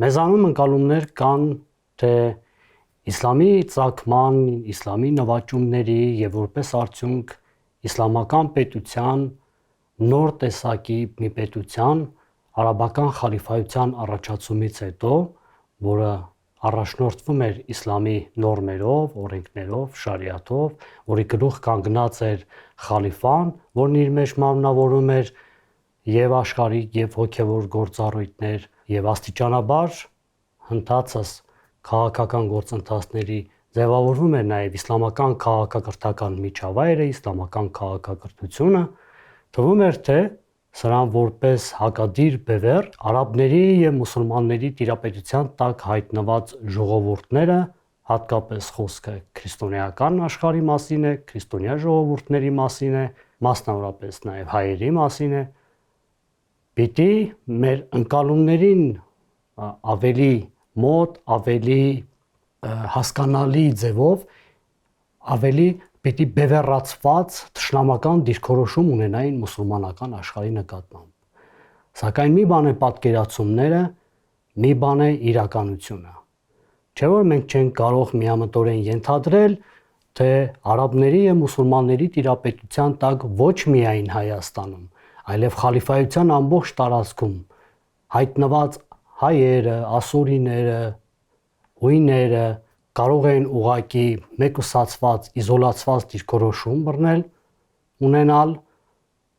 Մեզանում ընկալումներ կան, թե իսլամի ծագման, իսլամի նվաճումների եւ որպես արդյունք իսլամական պետության նոր տեսակի մի պետության արաբական խալիֆայության առաջացումից հետո, որը առաջնորդվում էր իսլամի նորմերով, օրենքներով, շարիաթով, որի գլուխ կանգնած էր խալիֆան, որն իր մեջ մարմնավորում էր եւ աշխարհիկ եւ հոգեվոր գործառույթներ եւ աստիճանաբար հնդածս քաղաքական գործընթացների ձևավորվում էր նաեւ իսլամական քաղաքակրթական միջավայրը, իսլամական քաղաքակրթությունը, թվում էր թե սրան որպես հակադիր բևեռ արաբների եւ մուսուլմանների տիրապետության տակ հայտնված ժողովուրդները, հատկապես խոսքը քրիստոնեական աշխարհի մասին է, քրիստոնյա ժողովուրդների մասին է, մասնավորապես նաեւ հայերի մասին է, պիտի մեր ընկալումներին ավելի մոտ, ավելի հասկանալի ձևով, ավելի պիտի բևեռացված թշնամական դիրքորոշում ունենային մուսուլմանական աշխարհի նկատմամբ։ Սակայն մի բան է պատկերացումները, մի բան է իրականությունը։ Չէ՞ որ մենք չենք կարող միամտորեն ենթադրել, թե արաբների եւ մուսուլմանների տիրապետության տակ ոչ միայն Հայաստանում, այլև խալիֆայության ամբողջ տարածքում հայտնված հայերը, ասորիները, հույները կարող են ուղակի մեկուսացված, իզոլացված դիրքորոշում բռնել, ունենալ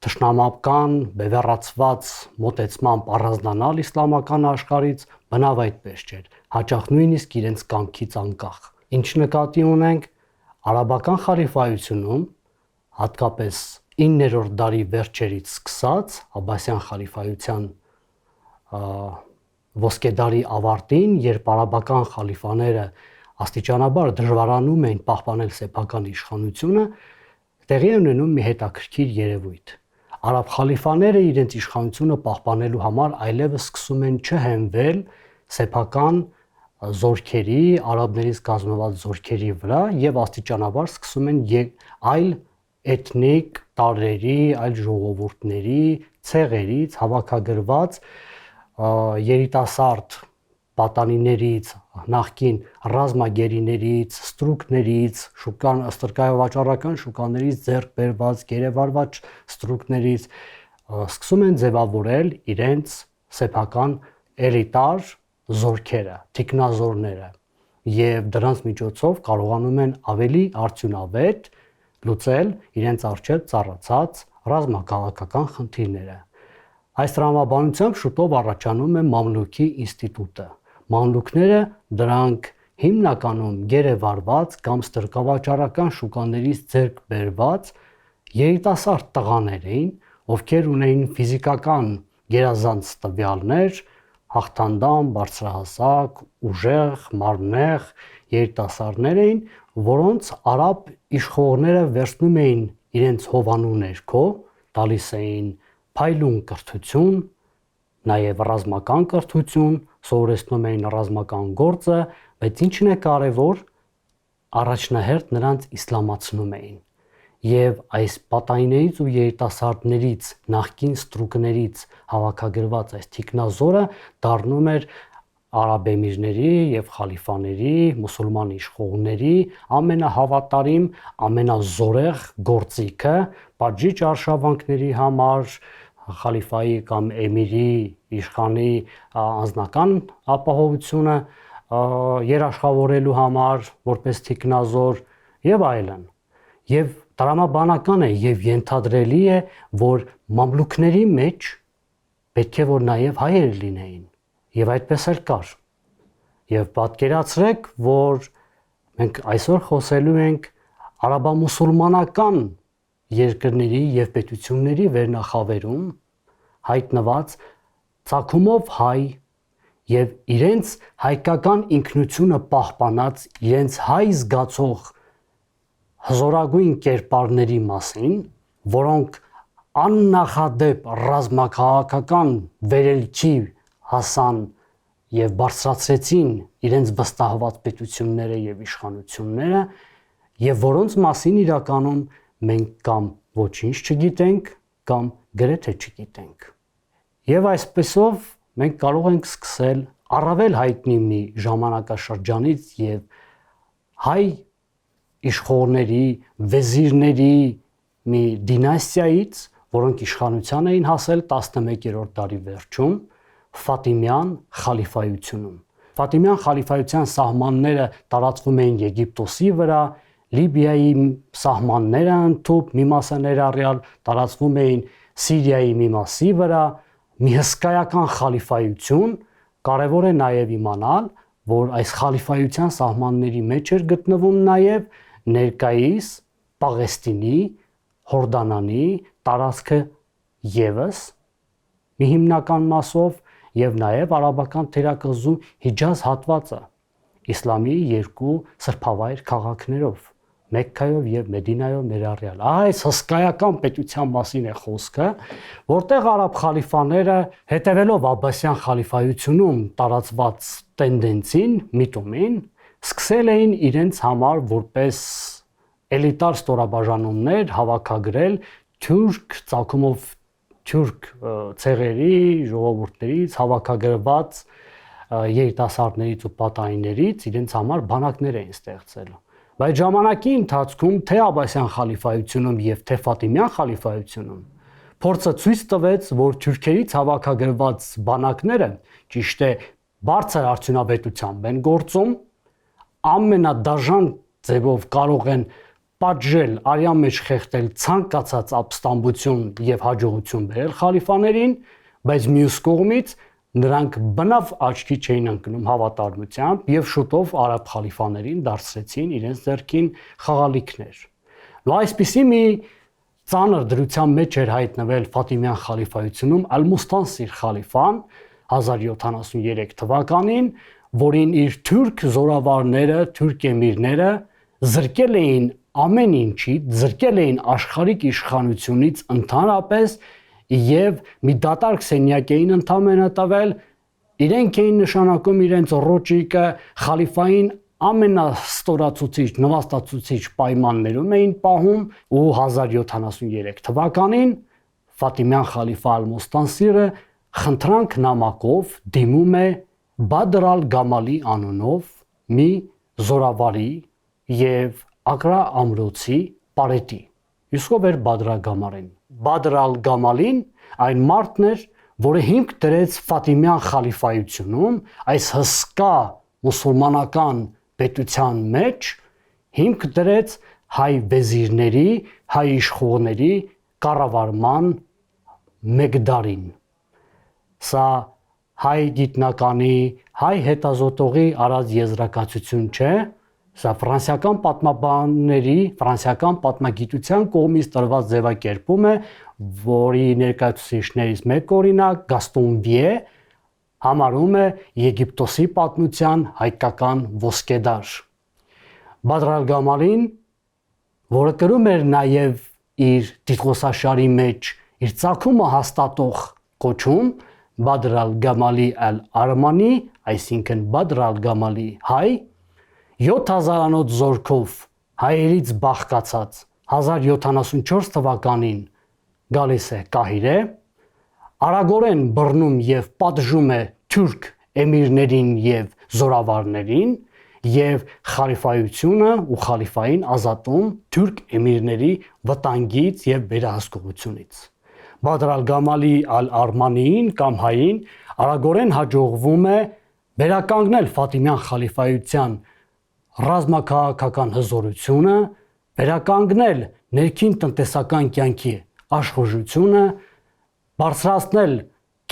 թշնամական, բևեռացված մոտեցմամբ առանձնանալ իսլամական աշխարհից, բնավ այդպես չէր, հաճախ նույնիսկ իրենց կամքից անկախ։ Ինչ նկատի ունենք արաբական խալիֆայությունում, հատկապես 9-րդ դարի վերջերից սկսած Աբբասյան խալիֆայության ոսկեդարի ավարտին, երբ արաբական խալիֆաները աստիճանաբար դժվարանում էին պահպանել սեփական իշխանությունը, տեղի է ունենում մի հետաքրքիր երևույթ։ Արաբ խալիֆաները իրենց իշխանությունը պահպանելու համար այլևս սկսում են չհենվել սեփական զորքերի, արաբներից կազմված զորքերի վրա եւ աստիճանաբար սկսում են այլ էթնիկ տարրերի, այլ ժողովուրդների, ցեղերից հավաքագրված երիտասարդ պատանիներից, նախկին ռազմագերիներից, ստրուկներից, ստրկայավաճառական շուկաներից ձեռք բերված, գերեվարված ստրուկներից սկսում են ձևավորել իրենց սեփական էլիտար զորքերը, թիկնազորները եւ դրանց միջոցով կարողանում են ավելի արդյունավետ լուծել իրենց առջև ծառացած ռազմաքաղաքական խնդիրները։ Այս տրամաբանությամբ շուտով առաջանում է մամլուքի ինստիտուտը։ Մամլուքները դրանք հիմնականում գերեվարված կամ ստրկավաճառական շուկաներից ձեռք բերված երիտասարդ տղաներ էին, ովքեր ունեին ֆիզիկական գերազանց տվյալներ, հաղթանդամ, բարձրահասակ, ուժեղ, մարմնեղ երիտասարդներ էին, որոնց արաբ իշխողները վերցնում էին իրենց հովանու ներքո, տալիս էին փայլուն կրթություն, նաև ռազմական կրթություն, սովորեցնում էին ռազմական գործը, բայց ինչն է կարևոր, առաջնահերթ նրանց իսլամացնում էին։ Եվ այս պատանիներից ու երիտասարդներից, նախկին ստրուկներից հավաքագրված այս թիկնազորը դառնում էր արաբ էմիրների եւ խալիֆաների, մուսուլման իշխողների ամենահավատարիմ, ամենազորեղ գործիքը պատժիչ արշավանքների համար, խալիֆայի կամ էմիրի իշխանի անձնական ապահովությունը երաշխավորելու համար, որպես թիկնազոր եւ այլն։ Եվ տրամաբանական է եւ ենթադրելի է, որ մամլուքների մեջ պետք է որ նաեւ հայեր լինեին, եւ այդպես էլ կար։ Եվ պատկերացրեք, որ մենք այսօր խոսելու ենք արաբամուսուլմանական երկրների եւ պետությունների վերնախավերում հայտնված ծագումով հայ եւ իրենց հայկական ինքնությունը պահպանած, իրենց հայ զգացող հզորագույն կերպարների մասին, որոնք աննախադեպ ռազմաքաղաքական վերելքի հասան եւ բարձրացրեցին իրենց վստահված պետությունները եւ իշխանությունները, եւ որոնց մասին իրականում մենք կամ ոչինչ չգիտենք, կամ գրեթե չգիտենք։ Եվ այսպեսով մենք կարող ենք սկսել առավել հայտնի մի ժամանակաշրջանից եւ հայ իշխողների, վեզիրների մի դինաստիայից, որոնք իշխանության էին հասել 11-րդ դարի վերջում, Ֆատիմյան խալիֆայությունում։ Ֆատիմյան խալիֆայության սահմանները տարածվում էին Եգիպտոսի վրա, Լիբիայի սահմանները ընդཐུպ մի մասը ներառյալ տարածվում էին Սիրիայի մի մասի վրա, մի հսկայական խալիֆայություն, կարևոր է նաև իմանալ, որ այս խալիֆայության սահմանների մեջ էր գտնվում նաև ներկայիս Պաղեստինի, Հորդանանի տարածքը եւս մի հիմնական մասով եւ նաև արաբական թերակղզու Հիջազ հատվածը իսլամի երկու սրբավայր քաղաքներով Մեքքայով եւ Մեդինայով ներառյալ։ Այս հսկայական պետության մասին է խոսքը, որտեղ արաբ խալիֆաները հետևելով Աբբասյան խալիֆայությունում տարածված տենդենսին, միտումին, սկսել էին իրենց համար որպես էլիտար ստորաբաժանումներ հավաքագրել թուրք ցակումով թուրք ցեղերի ժողովուրդներից հավաքագրված երիտասարդներից ու պատայիներից իրենց համար բանակներ էին ստեղծել։ Բայց ժամանակի ընթացքում թե Աբբասյան խալիֆայությունում եւ թե Ֆատիմյան խալիֆայությունում փորձը ցույց տվեց, որ թուրքերից հավաքագրված բանակները ճիշտ է բարձր արդյունավետությամբ են գործում, ամենադաժան ձևով կարող են պատժել, արյան մեջ խեղդել ցանկացած ապստամբություն եւ հաջողություն բերել խալիֆաներին, բայց մյուս կողմից նրանք բնավ աչքի չէին ընկնում հավատարմությամբ եւ շուտով արաբ խալիֆաներին դարձրեցին իրենց ձեռքին խաղալիքներ։ Ու այսպիսի մի ծանր դրության մեջ էր հայտնվել Ֆատիմյան խալիֆայությունում Ալ-Մուստանսիր խալիֆան 1073 թվականին, որին իր թուրք զորավարները, թուրք էմիրները զրկել էին ամեն ինչից, զրկել էին աշխարհիկ իշխանությունից ընդհանրապես եւ մի դատարկ սենյակ էին ընդամենը տվել, իրենք էին նշանակում իրենց ռոճիկը խալիֆային ամենաստորացուցիչ, նվաստացուցիչ պայմաններում էին պահում ու 1073 թվականին Ֆատիմյան խալիֆա Ալ-Մուստանսիրը խնդրանք նամակով դիմում է Բադր ալ-Գամալի անունով մի զորավարի եւ Ակրա ամրոցի պարետի։ Իսկով էր Բադր ալ-Գամալին։ Բադր ալ-Գամալին այն մարդն էր, որը հիմք դրեց Ֆատիմյան խալիֆայությունում այս հսկա մուսուլմանական պետության մեջ հիմք դրեց հայ վեզիրների, հայ իշխողների կառավարման մեկդարին։ Սա հայ գիտնականի, հայ հետազոտողի արած եզրակացություն չէ, սա ֆրանսիական պատմաբանների, ֆրանսիական պատմագիտության կողմից տրված ձևակերպում է, որի ներկայացուցիչներից մեկ օրինակ Գաստոն Վիե համարում է Եգիպտոսի պատմության հայկական ոսկեդար։ Բադր ալ-Գամալին, որը կրում էր նաև իր տիտղոսաշարի մեջ իր ցակումը հաստատող կոչում Բադր ալ-Գամալի ալ-Արմանի, այսինքն Բադր ալ-Գամալի հայ, 7000-անոց զորքով հայերից բաղկացած 1074 թվականին գալիս է Կահիրե, արագորեն բռնում եւ պատժում է թուրք էմիրներին եւ զորավարներին եւ խալիֆայությունը ու խալիֆային ազատում թուրք էմիրների վտանգից եւ վերահսկողությունից։ Բադր ալ-Գամալի ալ-Արմանիին կամ հային արագորեն հաջողվում է վերականգնել Ֆատիմյան խալիֆայության ռազմաքաղաքական հզորությունը, վերականգնել ներքին տնտեսական կյանքի աշխուժությունը, բարձրացնել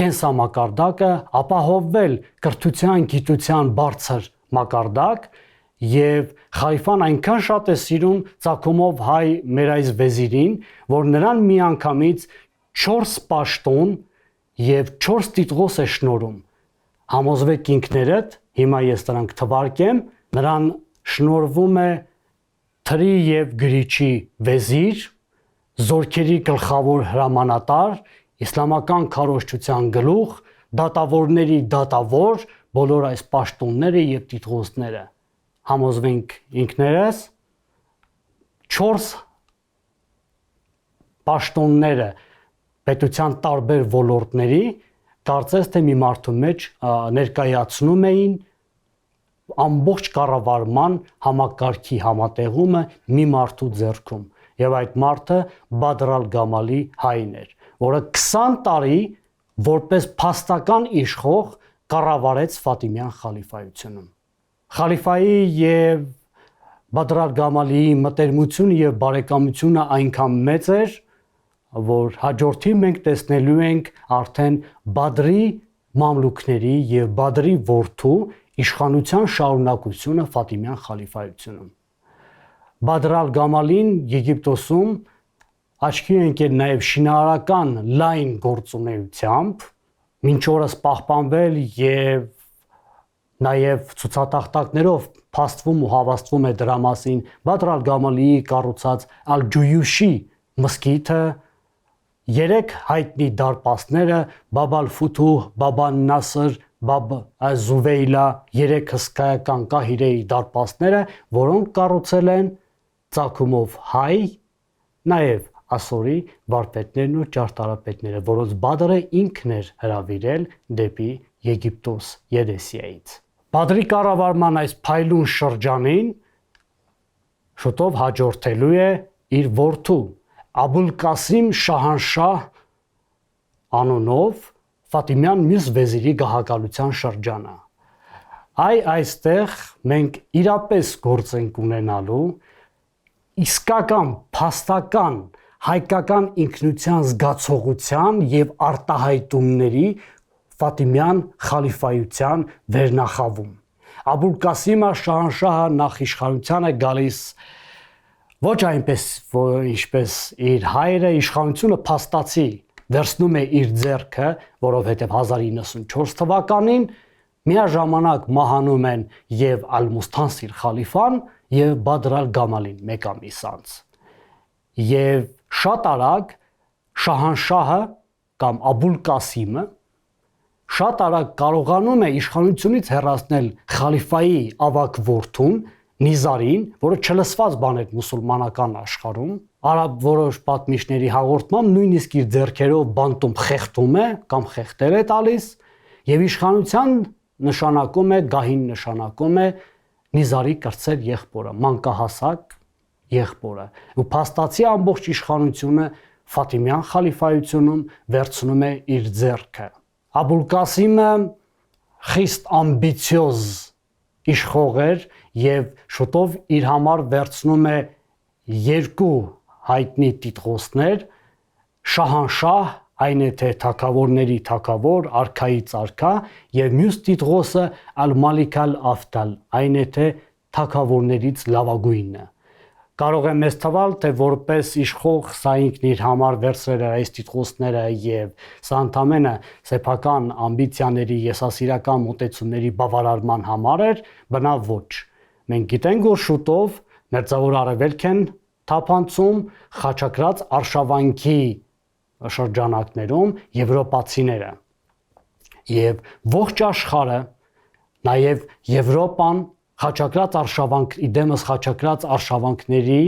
կենսամակարդակը, ապահովել կրթության, գիտության բարձր մակարդակ եւ խալիֆան այնքան շատ է սիրում ցակումով հայ մեր այս վեզիրին, որ նրան միանգամից 4 պաշտոն եւ 4 տիտղոս է շնորհում։ Համոզվեք ինքներդ, հիմա ես դրանք թվարկեմ, նրան շնորհվում է թրի եւ գրիչի վեզիր, զորքերի գլխավոր հրամանատար, իսլամական քարոզչության գլուխ, դատավորների դատավոր, բոլոր այս պաշտոնները եւ տիտղոսները։ Համոզվենք ինքներս 4 պաշտոնները պետության տարբեր ոլորտների կարծես թե մի մարդու մեջ ներկայացնում էին ամբողջ կառավարման համակարգի համատեղումը մի մարդու ձեռքում եւ այդ մարդը Բադր ալ-Գամալի հայն էր, որը 20 տարի որպես փաստական իշխող կառավարեց Ֆատիմյան խալիֆայությունում։ Խալիֆայի եւ Բադր ալ-Գամալիի մտերմությունը եւ բարեկամությունը այնքան մեծ էր, որ հաջորդին մենք տեսնելու ենք արդեն Բադրի մամլուքների եւ Բադրի որդու իշխանության շարունակությունը Ֆատիմյան խալիֆայությունում։ Բադր ալ-Գամալին Եգիպտոսում աչքի ընկել նաև շինարարական լայն գործունեությամբ, մինչ օրս պահպանվել եւ նաև ցուցատախտակներով փաստվում ու հավաստվում է դրա մասին Բադր ալ-Գամալիի կառուցած Ալ-Ջույուշի մզկիթը, 3 հայտնի դարպասները Բաբ ալ-Ֆութուհ, Բաբ ալ-Նասր, Բաբ ալ-Զուվեյլա 3 հսկայական Կահիրեի դարպասները, որոնք կառուցել են ծագումով հայ, նաև ասորի վարպետներն ու ճարտարապետները, որոնց Բադրը ինքն էր հրավիրել դեպի Եգիպտոս Եդեսիայից։ Բադրի կառավարման այս փայլուն շրջանին շուտով հաջորդելու է իր որդու Աբուլ Կասիմ Շահանշահ անունով Ֆատիմյան մյուս վեզիրի գահակալության շրջանը։ Այստեղ մենք իրապես գործ ենք ունենալու իսկական, փաստական, հայկական ինքնության զգացողության եւ արտահայտումների Ֆատիմյան խալիֆայության վերնախավում։ Աբուլ Կասիմը Շահանշահը նախ իշխանության է գալիս ոչ այնպես, ինչպես իր հայրը իշխանությունը փաստացի վերցնում է իր ձեռքը, որովհետև 1094 թվականին միաժամանակ մահանում են եւ Ալ-Մուսթանսիր խալիֆան եւ Բադր ալ-Գամալին մեկ ամիս անց։ Եվ շատ արագ Շահանշահը կամ Աբուլ Կասիմը շատ արագ կարողանում է իշխանությունից հեռացնել խալիֆայի ավագ որդուն Նիզարին, որը չլսված բան էր մուսուլմանական աշխարհում, արաբ որոշ պատմիչների հաղորդմամբ նույնիսկ իր ձեռքերով բանտում խեղդում է կամ խեղդել է տալիս եւ իշխանության նշանակում է գահին նշանակում է Նիզարի կրտսեր եղբորը, մանկահասակ եղբորը, ու փաստացի ամբողջ իշխանությունը Ֆատիմյան խալիֆայությունում վերցնում է իր ձեռքը։ Աբուլ Կասիմը խիստ ամբիցիոզ իշխող էր եւ շուտով իր համար վերցնում է 2 հայտնի տիտղոսներ Շահանշահ, այն է թե թագավորների թագավոր, արքայից արքա, եւ մյուս տիտղոսը Ալ-Մալիկ ալ-Աֆդալ, այն է թե թագավորներից լավագույնը։ Կարող է մեզ թվալ, թե որպես իշխող սա ինքն իր համար վերցրել է այս տիտղոսները եւ սա ընդամենը սեփական ամբիցիաների, եսասիրական մոտեցումների բավարարման համար էր, բնավ ոչ։ Մենք գիտենք, որ շուտով Մերձավոր Արևելք են թափանցում խաչակրած արշավանքի շրջանակներում եվրոպացիները եւ ողջ աշխարհը, նաեւ Եվրոպան խաչակրած արշավանքի դեմս խաչակրած արշավանքների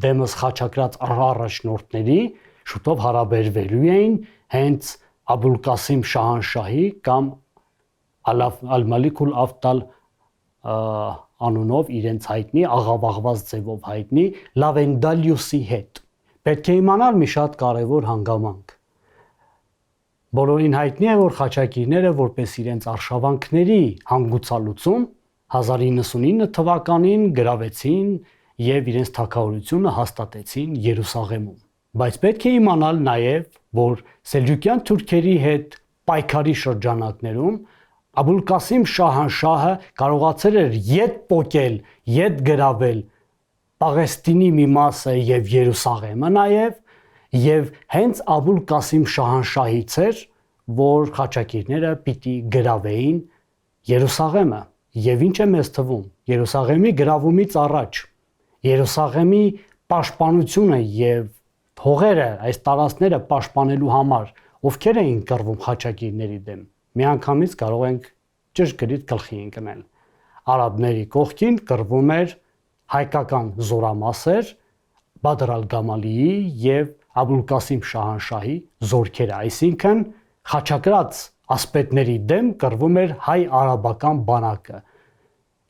դեմս խաչակրած առաջնորդների շուտով հարաբերվելու էին հենց Աբուլ Կասիմ Շահանշահի կամ Ալ-Մալիկ ալ-Աֆդալ անունով իրենց հայտնի աղավաղված ձևով հայտնի Լավենդալիուսի հետ։ Պետք է իմանալ մի շատ կարևոր հանգամանք։ Բոլորին հայտնի է, որ խաչակիրները որպես իրենց արշավանքների հանգուցալուծում 1099 թվականին գրավեցին եւ իրենց թագավորությունը հաստատեցին Երուսաղեմում։ Բայց պետք է իմանալ նաեւ, որ սելջուկյան թուրքերի հետ պայքարի շրջանակներում Աբուլ Կասիմ Շահանշահը կարողացել էր ետ պոկել, ետ գրավել Պաղեստինի մի մասը եւ Երուսաղեմը եւ հենց Աբուլ Կասիմ Շահանշահից էր, որ խաչակիրները պիտի գրավեին Երուսաղեմը։ Եվ ինչ է մեզ թվում, Երուսաղեմի գրավումից առաջ Երուսաղեմի պաշտպանությունը եւ հողերը, այս տարածքները պաշտպանելու համար ովքեր էին կռվում խաչակիրների դեմ։ Միանգամից կարող ենք ճշգրիտ գլխի ընկնել։ Արաբների կողքին կռվում էր հայկական զորամասեր Բադր ալ-Գամալիի եւ Աբուլ Կասիմ Շահանշահի զորքերը, այսինքն խաչակրած ասպետների դեմ կռվում էր հայ-արաբական բանակը։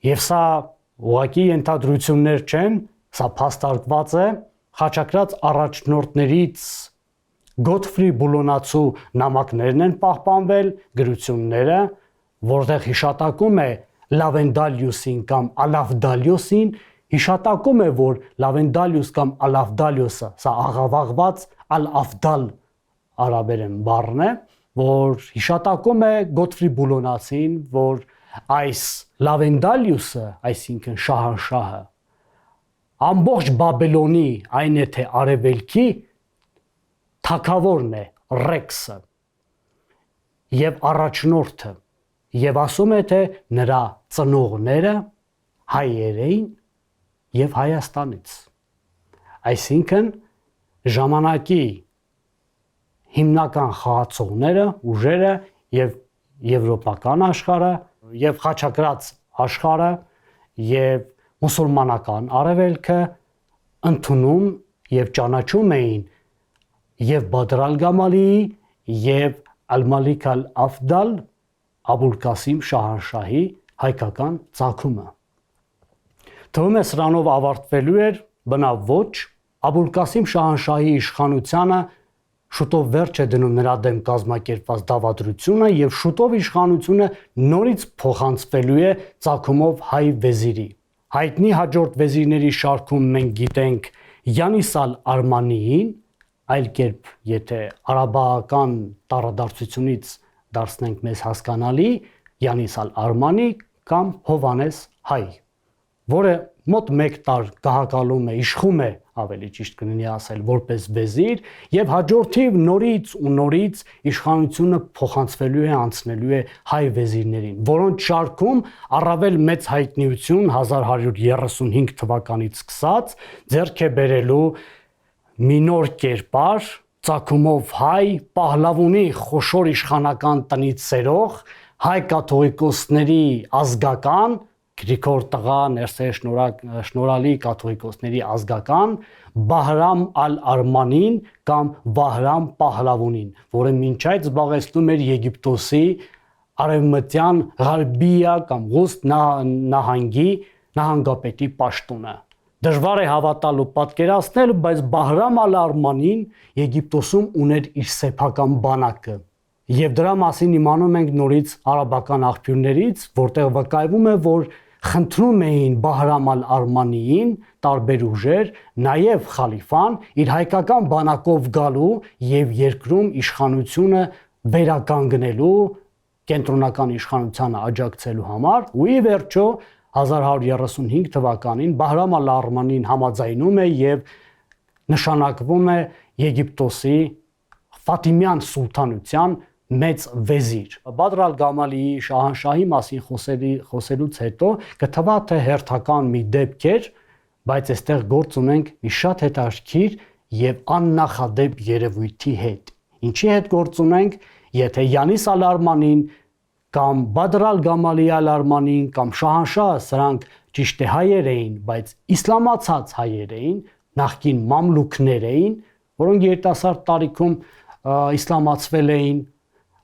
Եվ սա ուղղակի ենթադրություններ չեն, սա փաստարկված է խաչակրած առաջնորդներից Գոթֆրի Բուլոնացու նամակներն են պահպանվել, գրությունները, որտեղ հիշատակում է Լավենդալիուսին կամ Ալավդալիոսին, հիշատակում է, որ Լավենդալիուս կամ Ալավդալիոսը սա աղավաղված Ալ-Աֆդալ արաբերեն բառն է, որ հիշատակում է Գոթֆրի Բուլոնացին, որ այս Լավենդալիուսը, այսինքն շահանշահը, ամբողջ Բաբելոնի, այն է թե արևելքի թագավորն է, Ռեքսը եւ առաջնորդը, եւ ասում է, թե նրա ծնողները հայեր էին եւ Հայաստանից։ Այսինքն ժամանակի հիմնական խաղացողները, ուժերը եւ եվրոպական աշխարհը եւ խաչակրած աշխարհը եւ մուսուլմանական արևելքը ընդունում եւ ճանաչում էին եւ Բադր ալ-Գամալիի եւ Ալ-Մալիկ ալ-Աֆդալ Աբուլ Կասիմ շահանշահի հայկական ծագումը։ Թվում է սրանով ավարտվելու էր, բնավ ոչ, Աբուլ Կասիմ շահանշահի իշխանությանը շուտով վերջ է դնում նրա դեմ կազմակերպված դավադրությունը եւ շուտով իշխանությունը նորից փոխանցվելու է ծագումով հայ վեզիրի։ Հայտնի հաջորդ վեզիրների շարքում մենք գիտենք Յանիս ալ-Արմանիին, այլ կերպ, եթե արաբական տարադարձությունից դարձնենք մեզ հասկանալի, Յանիս ալ-Արմանի կամ Հովանես հայ, որը մոտ 1 տար գահակալում է, իշխում է, ավելի ճիշտ կլինի ասել, որպես վեզիր եւ հաջորդիվ նորից ու նորից իշխանությունը փոխանցվելու է, անցնելու է հայ վեզիրներին, որոնց շարքում առավել մեծ հայտնիություն 1135 թվականից սկսած ձեռք է բերելու մի նոր կերպար, ծագումով հայ, Պահլավունի խոշոր իշխանական տնից սերող, հայ կաթողիկոսների ազգական, Գրիգոր տղա, ներսեր շնորհալի կաթողիկոսների ազգական Բահրամ ալ-Արմանին կամ Բահրամ Պահլավունին, որը մինչ այդ զբաղեցնում էր Եգիպտոսի արևմտյան Ղարբիա կամ Ղուստ նահանգի նահանգապետի պաշտոնը։ Դժվար է հավատալ ու պատկերացնել, բայց Բահրամ ալ-Արմանին Եգիպտոսում ուներ իր սեփական բանակը։ Եվ դրա մասին իմանում ենք նորից արաբական աղբյուրներից, որտեղ վկայվում է, որ խնդրում էին Բահրամ ալ-Արմանիին տարբեր ուժեր, նաև խալիֆան իր հայկական բանակով գալու եւ երկրում իշխանությունը վերականգնելու, կենտրոնական իշխանությանը աջակցելու համար, ու ի վերջո 1135 թվականին Բահրամ ալ-Արմանին համաձայնում է եւ նշանակվում է Եգիպտոսի Ֆատիմյան սուլթանության մեծ վեզիր։ Բադր ալ-Գամալիի շահանշահի մասին խոսելուց հետո կթվա թե հերթական մի դեպք էր, բայց այստեղ գործ ունենք մի շատ հետաքրքիր եւ աննախադեպ երևույթի հետ։ Ինչի հետ գործ ունենք, եթե Յանիս ալ-Արմանին կամ Բադր ալ-Գամալի ալ-Արմանին կամ շահանշահը սրանք ճիշտ է հայեր էին, բայց իսլամացած հայեր էին, նախկին մամլուքներ էին, որոնք երիտասարդ տարիքում իսլամացվել էին,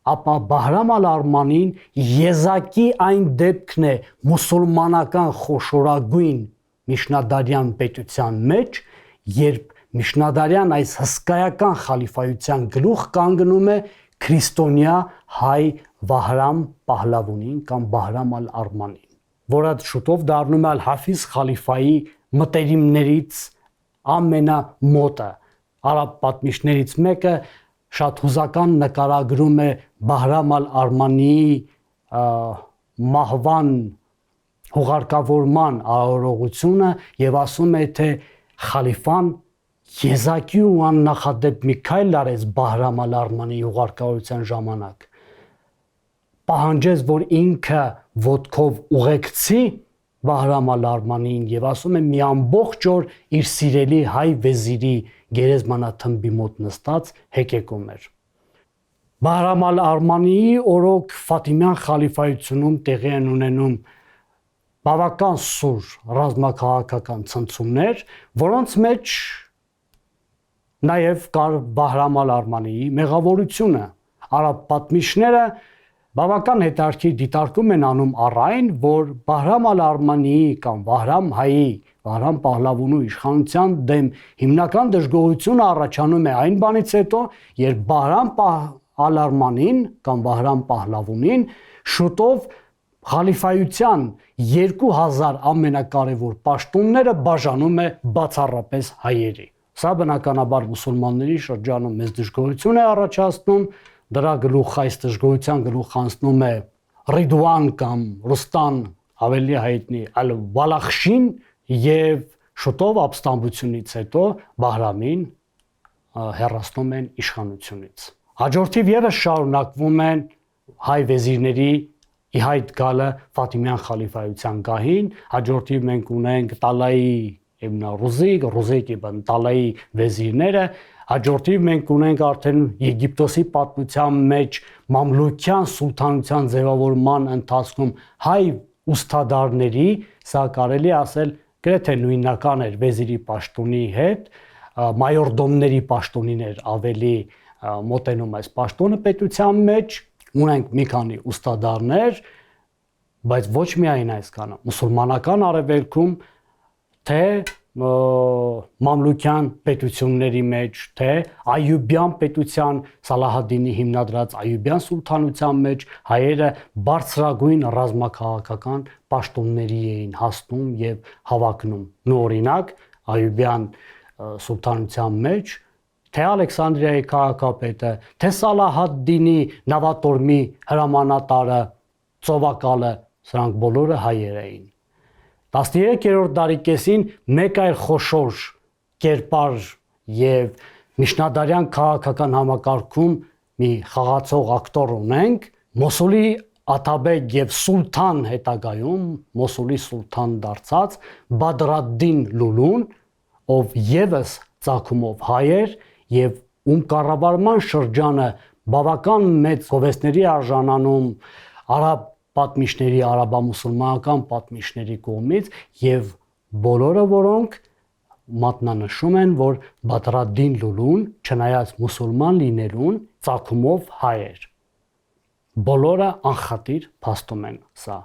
ապա Բահրամ ալ-Արմանին եզակի այն դեպքն է մուսուլմանական խոշորագույն միջնադարյան պետության մեջ, երբ միջնադարյան այս հսկայական խալիֆայության գլուխ կանգնում է քրիստոնյա հայ Բահրամ Պահլավունին կամ Բահրամ ալ-Արմանին, որը շուտով դառնում է Ալ-Հաֆիզ խալիֆայի մտերիմներից ամենամոտը։ Արաբ պատմիչներից մեկը շատ հուզական նկարագրում է Բահրամ ալ-Արմանիի մահվան հուղարկավորման արարողությունը եւ ասում է, թե խալիֆան եզակի ու աննախադեպ մի քայլ արեց Բահրամ ալ-Արմանիի հուղարկավորության ժամանակ, պահանջեց, որ ինքը ոտքով ուղեկցի Բահրամ ալ-Արմանիին եւ ասում է մի ամբողջ օր իր սիրելի հայ վեզիրի գերեզմանաթմբի մոտ նստած հեկեկում էր։ Բահրամ ալ-Արմանիի օրոք Ֆատիմյան խալիֆայությունում տեղի են ունենում բավական սուր ռազմաքաղաքական ցնցումներ, որոնց մեջ նաև կար Բահրամ ալ-Արմանիի մեղավորությունը, Արաբ պատմիչները բավական հետաքրքիր դիտարկում են անում առայն, որ Բահրամ ալ-Արմանիի կամ Վահրամ Հայի, Վահրամ Պահլավունու իշխանության դեմ հիմնական դժգոհությունը առաջանում է այն բանից հետո, երբ Բահրամ ալ-Արմանին կամ Վահրամ Պահլավունին շուտով խալիֆայության 2000 ամենակարևոր պաշտոնները բաժանում է բացառապես հայերի։ Սա բնականաբար մուսուլմանների շրջանում մեծ դժգոհություն է առաջացնում, դրա գլուխ այս դժգոհության գլուխ անցնում է Ռիդվան կամ Ռուստան ավելի հայտնի Ալ-Վալախշին եւ շուտով ապստամբությունից հետո Բահրամին հեռացնում են իշխանությունից։ Հաջորդիվ եւս շարունակվում են հայ վեզիրների ի հայտ գալը Ֆաթիմյան խալիֆայության գահին, հաջորդիվ մենք ունենք Տալայի Իբն Ռուզիկ Իբն Տալայի վեզիրները, հաջորդիվ մենք ունենք արդեն Եգիպտոսի պատմության մեջ մամլուքյան սուլթանության ձևավորման ընթացքում հայ ուստադարների, սա կարելի ասել գրեթե նույնական էր վեզիրի պաշտոնի հետ, մայորդոմների պաշտոնին էր ավելի մոտենում այս պաշտոնը պետության մեջ, ունենք մի քանի ուստադարներ, բայց ոչ միայն այսքանը, մուսուլմանական արևելքում, թե մամլուքյան պետությունների մեջ, թե Այյուբյան պետության Սալահադինի հիմնադրած Այյուբյան սուլթանության մեջ հայերը բարձրագույն ռազմաքաղաքական պաշտոնների էին հասնում եւ հավակնում։ Նու օրինակ Այյուբյան սուլթանության մեջ թե Ալեքսանդրիայի քաղաքապետը, թե Սալահադդինի նավատորմի հրամանատարը, ծովակալը, սրանք բոլորը հայեր էին։ 13-րդ դարի կեսին մեկ այլ խոշոր կերպար եւ միջնադարյան քաղաքական համակարգում մի խաղացող ակտոր ունենք, Մոսուլի Աթաբեկ եւ Սուլթան հետագայում, Մոսուլի սուլթան դարձած Բադրադդին Լուլուն, ով եւս ծագումով հայ էր եւ ում կառավարման շրջանը բավական մեծ գովեստների արժանանում արաբ պատմիչների, արաբամուսուլմանական պատմիչների կողմից եւ բոլորը որոնք մատնանշում են, որ Բադրադդին Լուլուն, չնայած մուսուլման լինելուն, ծագումով հայ էր։ Բոլորը անխատիր փաստում են սա։